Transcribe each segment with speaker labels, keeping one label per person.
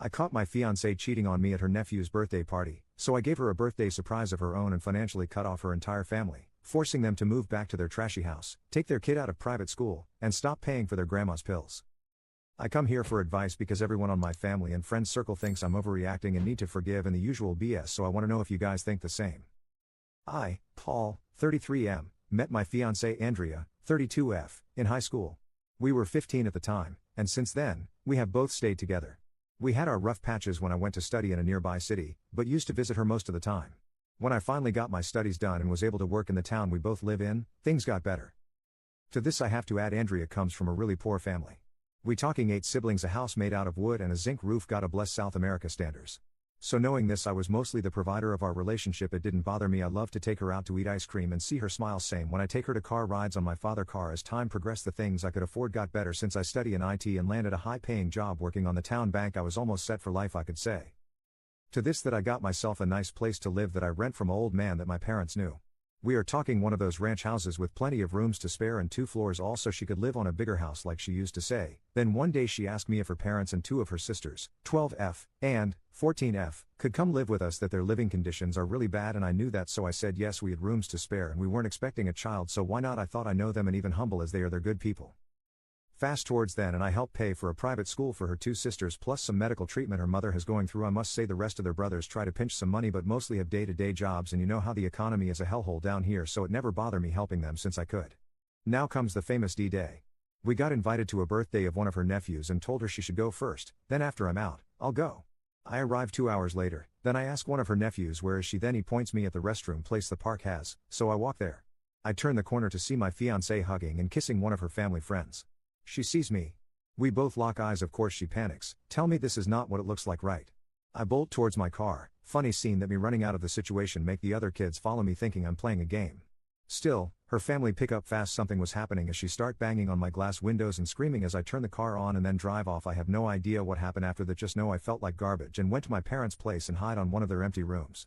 Speaker 1: I caught my fiancée cheating on me at her nephew's birthday party, so I gave her a birthday surprise of her own and financially cut off her entire family, forcing them to move back to their trashy house, take their kid out of private school, and stop paying for their grandma's pills. I come here for advice because everyone on my family and friends circle thinks I'm overreacting and need to forgive and the usual BS, so I want to know if you guys think the same. I, Paul, 33M, met my fiancée Andrea, 32F, in high school. We were 15 at the time, and since then, we have both stayed together. We had our rough patches when I went to study in a nearby city, but used to visit her most of the time. When I finally got my studies done and was able to work in the town we both live in, things got better. To this I have to add Andrea comes from a really poor family. We talking 8 siblings, a house made out of wood and a zinc roof, gotta bless South America standards. So knowing this, I was mostly the provider of our relationship. It didn't bother me. I loved to take her out to eat ice cream and see her smile. Same when I take her to car rides on my father car. As time progressed, the things I could afford got better. Since I study in IT and landed a high-paying job working on the town bank, I was almost set for life, I could say. To this that I got myself a nice place to live that I rent from an old man that my parents knew. We are talking one of those ranch houses with plenty of rooms to spare and 2 floors all, so she could live on a bigger house like she used to say. Then one day she asked me if her parents and 2 of her sisters, 12F and 14F, could come live with us, that their living conditions are really bad, and I knew that, so I said yes. We had rooms to spare and we weren't expecting a child, so why not? I thought I know them, and even humble as they are, they're good people. Fast towards then, and I helped pay for a private school for her 2 sisters plus some medical treatment her mother has going through. I must say the rest of their brothers try to pinch some money but mostly have day-to-day jobs, and you know how the economy is a hellhole down here, so it never bothered me helping them since I could. Now comes the famous D-Day. We got invited to a birthday of one of her nephews and told her she should go first, then after I'm out, I'll go. I arrive 2 hours later, then I ask one of her nephews where is she, then he points me at the restroom place the park has, so I walk there. I turn the corner to see my fiancée hugging and kissing one of her family friends. She sees me. We both lock eyes. Of course she panics, tell me this is not what it looks like, right? I bolt towards my car. Funny scene that me running out of the situation make the other kids follow me thinking I'm playing a game. Still, her family pick up fast something was happening as she start banging on my glass windows and screaming as I turn the car on and then drive off. I have no idea what happened after that, just know I felt like garbage and went to my parents' place and hide on one of their empty rooms.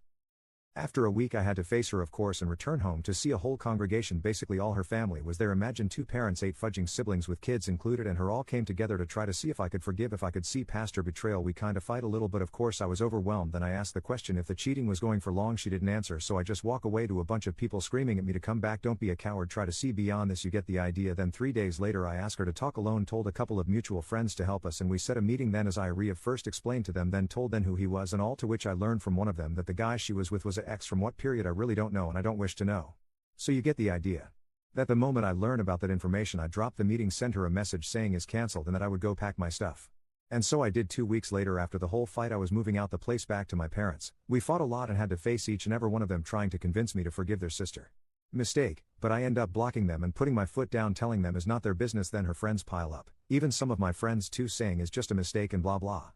Speaker 1: After a week I had to face her of course and return home to see a whole congregation, basically all her family was there. Imagine 2 parents, 8 fudging siblings with kids included, and her all came together to try to see if I could forgive, if I could see past her betrayal. We kinda fight a little, but of course I was overwhelmed. Then I asked the question if the cheating was going for long. She didn't answer, so I just walk away to a bunch of people screaming at me to come back. Don't be a coward, try to see beyond this, you get the idea. Then 3 days later I asked her to talk alone, told a couple of mutual friends to help us, and we set a meeting. Then as I first explained to them, then told them who he was and all, to which I learned from one of them that the guy she was with was an ex. From what period I really don't know and I don't wish to know. So you get the idea. That the moment I learned about that information I dropped the meeting, sent her a message saying is cancelled and that I would go pack my stuff. And so I did. 2 weeks later, after the whole fight, I was moving out the place back to my parents. We fought a lot and had to face each and every one of them trying to convince me to forgive their sister. Mistake, but I end up blocking them and putting my foot down, telling them is not their business. Then her friends pile up, even some of my friends too, saying is just a mistake and blah blah.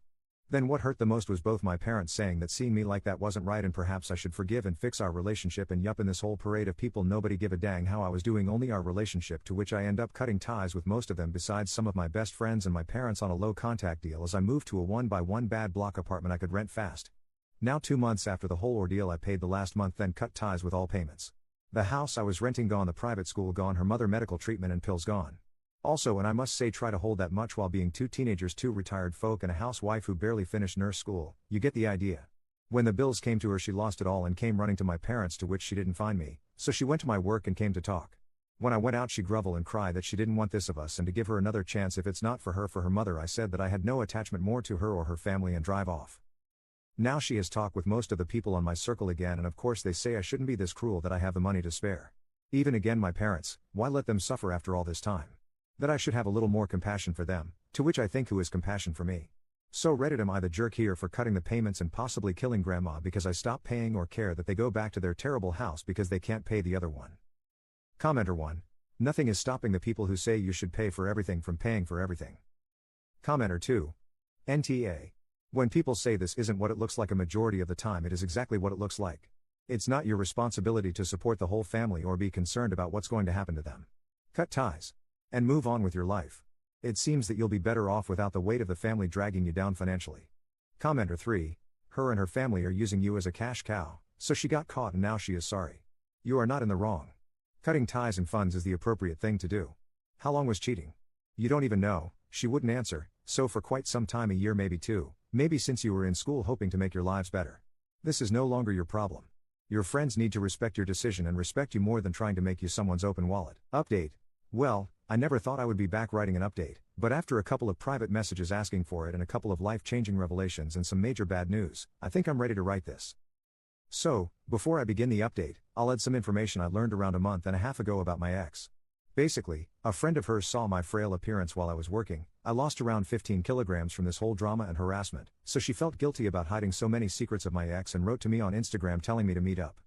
Speaker 1: Then what hurt the most was both my parents saying that seeing me like that wasn't right and perhaps I should forgive and fix our relationship, and yup, in this whole parade of people nobody give a dang how I was doing, only our relationship, to which I end up cutting ties with most of them besides some of my best friends and my parents on a low contact deal as I moved to a 1-by-1 bad block apartment I could rent fast. Now 2 months after the whole ordeal I paid the last month, then cut ties with all payments. The house I was renting gone, the private school gone, her mother medical treatment and pills gone. Also, and I must say, try to hold that much while being 2 teenagers, 2 retired folk and a housewife who barely finished nurse school, you get the idea. When the bills came to her she lost it all and came running to my parents, to which she didn't find me, so she went to my work and came to talk. When I went out she groveled and cried that she didn't want this of us and to give her another chance if it's not for her mother. I said that I had no attachment more to her or her family and drive off. Now she has talked with most of the people on my circle again, and of course they say I shouldn't be this cruel, that I have the money to spare. Even again my parents, why let them suffer after all this time? That I should have a little more compassion for them, to which I think who is compassion for me? So Reddit, am I the jerk here for cutting the payments and possibly killing grandma because I stopped paying, or care that they go back to their terrible house because they can't pay the other one? Commenter 1. Nothing is stopping the people who say you should pay for everything from paying for everything. Commenter 2. NTA. When people say this isn't what it looks like, a majority of the time it is exactly what it looks like. It's not your responsibility to support the whole family or be concerned about what's going to happen to them. Cut ties. And move on with your life. It seems that you'll be better off without the weight of the family dragging you down financially. Commenter 3. Her and her family are using you as a cash cow, so she got caught and now she is sorry. You are not in the wrong. Cutting ties and funds is the appropriate thing to do. How long was cheating? You don't even know. She wouldn't answer, so for quite some time, a year maybe 2, Maybe since you were in school hoping to make your lives better. This is no longer your problem. Your friends need to respect your decision and respect you more than trying to make you someone's open wallet. Update. Well, I never thought I would be back writing an update, but after a couple of private messages asking for it and a couple of life-changing revelations and some major bad news, I think I'm ready to write this. So, before I begin the update, I'll add some information I learned around a month and a half ago about my ex. Basically, a friend of hers saw my frail appearance while I was working. I lost around 15 kilograms from this whole drama and harassment, so she felt guilty about hiding so many secrets of my ex and wrote to me on Instagram telling me to meet up.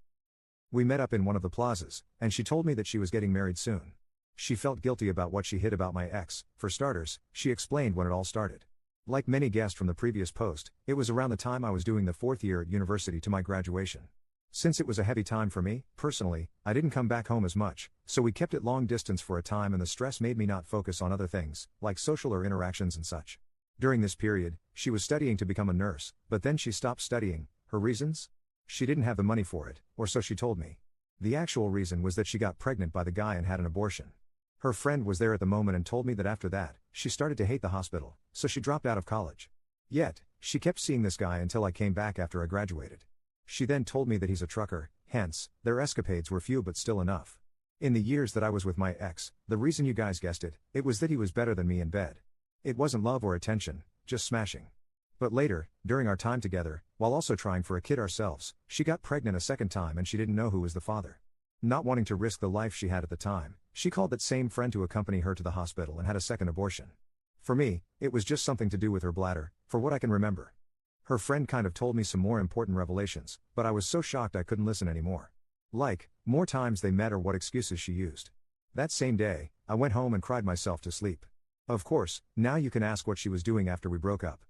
Speaker 1: We met up in one of the plazas, and she told me that she was getting married soon. She felt guilty about what she hid about my ex. For starters, she explained when it all started. Like many guessed from the previous post, it was around the time I was doing the 4th year at university to my graduation. Since it was a heavy time for me, personally, I didn't come back home as much, so we kept it long distance for a time and the stress made me not focus on other things, like social or interactions and such. During this period, she was studying to become a nurse, but then she stopped studying. Her reasons? She didn't have the money for it, or so she told me. The actual reason was that she got pregnant by the guy and had an abortion. Her friend was there at the moment and told me that after that, she started to hate the hospital, so she dropped out of college. Yet, she kept seeing this guy until I came back after I graduated. She then told me that he's a trucker, hence, their escapades were few but still enough. In the years that I was with my ex, the reason you guys guessed it, it was that he was better than me in bed. It wasn't love or attention, just smashing. But later, during our time together, while also trying for a kid ourselves, she got pregnant a second time and she didn't know who was the father. Not wanting to risk the life she had at the time, she called that same friend to accompany her to the hospital and had a second abortion. For me, it was just something to do with her bladder, for what I can remember. Her friend kind of told me some more important revelations, but I was so shocked I couldn't listen anymore. Like, more times they met or what excuses she used. That same day, I went home and cried myself to sleep. Of course, now you can ask what she was doing after we broke up.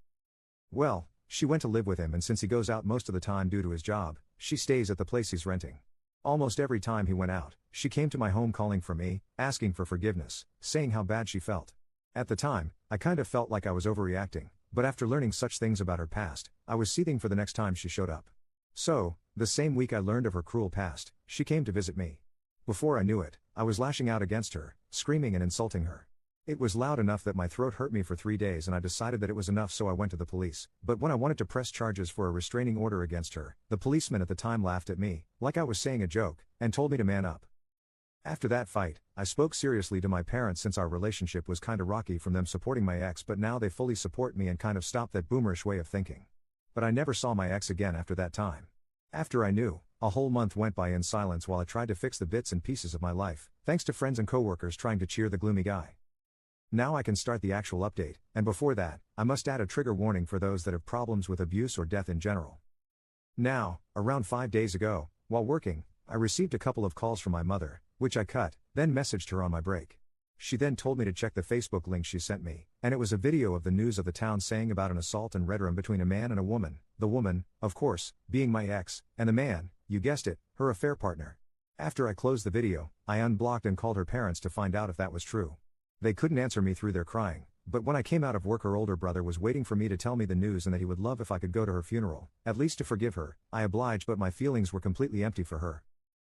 Speaker 1: Well, she went to live with him and since he goes out most of the time due to his job, she stays at the place he's renting. Almost every time he went out, she came to my home calling for me, asking for forgiveness, saying how bad she felt. At the time, I kind of felt like I was overreacting. But after learning such things about her past, I was seething for the next time she showed up. So, the same week I learned of her cruel past, she came to visit me. Before I knew it, I was lashing out against her, screaming and insulting her. It was loud enough that my throat hurt me for 3 days and I decided that it was enough so I went to the police. But when I wanted to press charges for a restraining order against her, the policeman at the time laughed at me, like I was saying a joke, and told me to man up. After that fight, I spoke seriously to my parents since our relationship was kinda rocky from them supporting my ex but now they fully support me and kind of stopped that boomerish way of thinking. But I never saw my ex again after that time. After I knew, a whole month went by in silence while I tried to fix the bits and pieces of my life, thanks to friends and coworkers trying to cheer the gloomy guy. Now I can start the actual update, and before that, I must add a trigger warning for those that have problems with abuse or death in general. Now, around 5 days ago, while working, I received a couple of calls from my mother, which I cut, then messaged her on my break. She then told me to check the Facebook link she sent me, and it was a video of the news of the town saying about an assault and red room between a man and a woman, the woman, of course, being my ex, and the man, you guessed it, her affair partner. After I closed the video, I unblocked and called her parents to find out if that was true. They couldn't answer me through their crying, but when I came out of work her older brother was waiting for me to tell me the news and that he would love if I could go to her funeral, at least to forgive her. I obliged but my feelings were completely empty for her.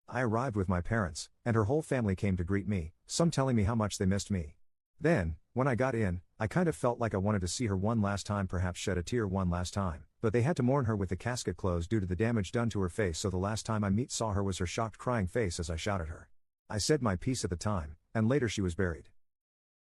Speaker 1: I arrived with my parents, and her whole family came to greet me, some telling me how much they missed me. Then, when I got in, I kind of felt like I wanted to see her one last time, perhaps shed a tear one last time, but they had to mourn her with the casket closed due to the damage done to her face, so the last time I saw her was her shocked crying face as I shouted her. I said my piece at the time, and later she was buried.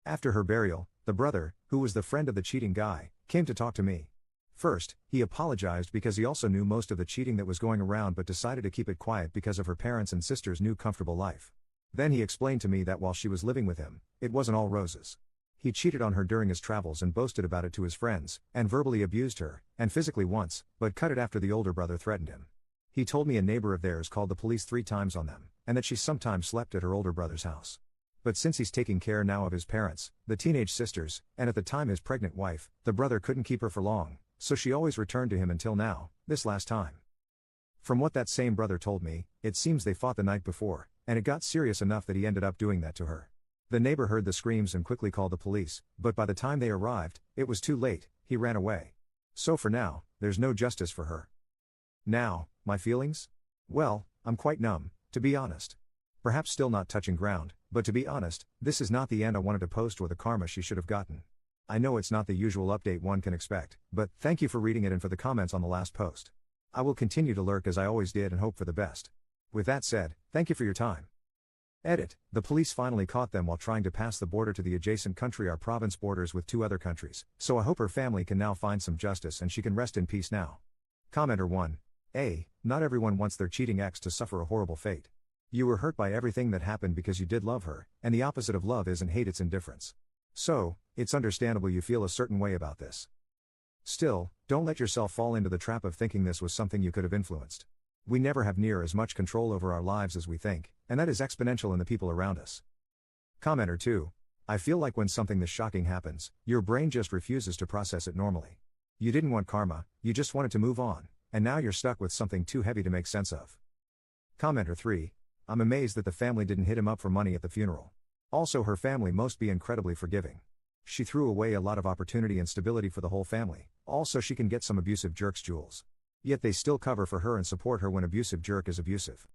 Speaker 1: After her burial, the brother, who was the friend of the cheating guy, came to talk to me. First, he apologized because he also knew most of the cheating that was going around but decided to keep it quiet because of her parents' and sister's new comfortable life. Then he explained to me that while she was living with him, it wasn't all roses. He cheated on her during his travels and boasted about it to his friends, and verbally abused her, and physically once, but cut it after the older brother threatened him. He told me a neighbor of theirs called the police 3 times on them, and that she sometimes slept at her older brother's house. But since he's taking care now of his parents, the teenage sisters, and at the time his pregnant wife, the brother couldn't keep her for long, so she always returned to him until now, this last time. From what that same brother told me, it seems they fought the night before, and it got serious enough that he ended up doing that to her. The neighbor heard the screams and quickly called the police, but by the time they arrived, it was too late, he ran away. So for now, there's no justice for her. Now, my feelings? Well, I'm quite numb, to be honest. Perhaps still not touching ground, but to be honest, this is not the end I wanted to post or the karma she should have gotten. I know it's not the usual update one can expect, but thank you for reading it and for the comments on the last post. I will continue to lurk as I always did and hope for the best. With that said, thank you for your time. Edit. The police finally caught them while trying to pass the border to the adjacent country. Our province borders with 2 other countries, so I hope her family can now find some justice and she can rest in peace now. Commenter 1. Not everyone wants their cheating ex to suffer a horrible fate. You were hurt by everything that happened because you did love her, and the opposite of love isn't hate, it's indifference. So, it's understandable you feel a certain way about this. Still, don't let yourself fall into the trap of thinking this was something you could have influenced. We never have near as much control over our lives as we think, and that is exponential in the people around us. Commenter 2. I feel like when something this shocking happens, your brain just refuses to process it normally. You didn't want karma, you just wanted to move on, and now you're stuck with something too heavy to make sense of. Commenter 3. I'm amazed that the family didn't hit him up for money at the funeral. Also, her family must be incredibly forgiving. She threw away a lot of opportunity and stability for the whole family, also she can get some abusive jerks' jewels. Yet they still cover for her and support her when abusive jerk is abusive.